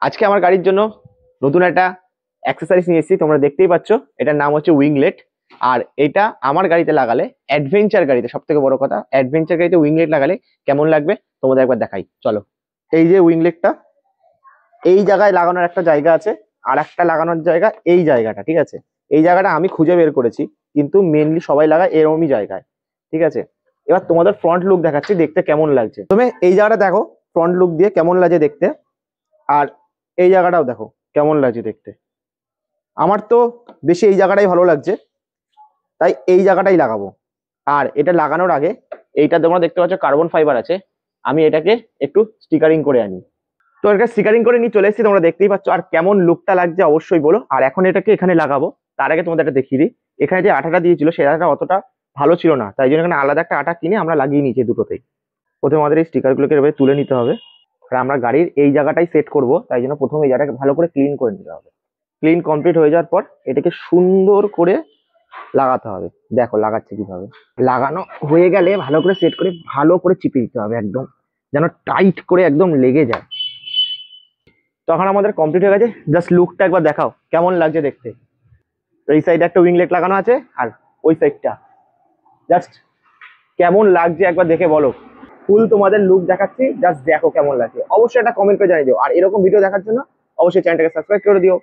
আজকে আমার গাড়ির জন্য নতুন একটা অ্যাক্সেসরিজ নিয়ে এসেছি, তোমরা দেখতেই পাচ্ছ। এটার নাম হচ্ছে উইংলেট। আর এটা আমার গাড়িতে লাগালে, অ্যাডভেঞ্চার গাড়িতে, সব থেকে বড় কথা, অ্যাডভেঞ্চার গাড়িতে উইংলেট লাগালে কেমন লাগবে তোমাদের একবার দেখাই, চলো। এই যে উইংলেটটা, এই জায়গায় লাগানোর একটা জায়গা আছে, আর একটা লাগানোর জায়গা এই জায়গাটা, ঠিক আছে। এই জায়গাটা আমি খুঁজে বের করেছি, কিন্তু মেনলি সবাই লাগায় এরকমই জায়গায়, ঠিক আছে। এবার তোমাদের ফ্রন্ট লুক দেখাচ্ছি, দেখতে কেমন লাগছে। তুমি এই জায়গাটা দেখো, ফ্রন্ট লুক দিয়ে কেমন লাগছে দেখতে। আর এই জায়গাটাও দেখো কেমন লাগছে দেখতে। আমার তো বেশি এই জায়গাটাই ভালো লাগছে, তাই এই জায়গাটাই লাগাবো। আর এটা লাগানোর আগে, এইটা তোমরা দেখতে পাচ্ছ কার্বন ফাইবার আছে, আমি এটাকে একটু স্টিকারিং করে আনি। তো এটা স্টিকারিং করে নিয়ে চলে এসেছি, তোমরা দেখতেই পাচ্ছ। আর কেমন লুকটা লাগছে অবশ্যই বলো। আর এখন এটাকে এখানে লাগাবো, তার আগে তোমাদের একটা দেখিয়ে দিই। এখানে যে আঠাটা দিয়েছিল, সেই আঠাটা অতটা ভালো ছিল না, তাই জন্য এখানে আলাদা একটা আঠা কিনে আমরা লাগিয়ে নিয়েছি দুটোতেই। প্রথমে আমাদের এই স্টিকারগুলোকে এভাবে তুলে নিতে হবে। আর আমরা গাড়ির এই জায়গাটাই সেট করব, তাই জন্য প্রথমে এই জায়গাটাকে ভালো করে ক্লিন করে নিতে হবে। ক্লিন কমপ্লিট হয়ে যাওয়ার পর এটাকে সুন্দর করে লাগাতে হবে। দেখো লাগাচ্ছে কিভাবে। লাগানো হয়ে গেলে ভালো করে সেট করে ভালো করে চিপে দিতে হবে, একদম যেন টাইট করে একদম লেগে যায়। তখন আমাদের কমপ্লিট হয়ে গেছে। জাস্ট লুকটা একবার দেখাও কেমন লাগছে দেখতে। তো এই সাইডে একটা উইংলেট লাগানো আছে, আর ওই সাইডটা জাস্ট কেমন লাগছে একবার দেখে বলো। ফুল তোমাদের লুক দেখাচ্ছি, জাস্ট দেখো কেমন লাগছে। অবশ্যই একটা কমেন্ট করে জানিয়ে দিও। আর এরকম ভিডিও দেখার জন্য অবশ্যই চ্যানেলটাকে সাবস্ক্রাইব করে দিও।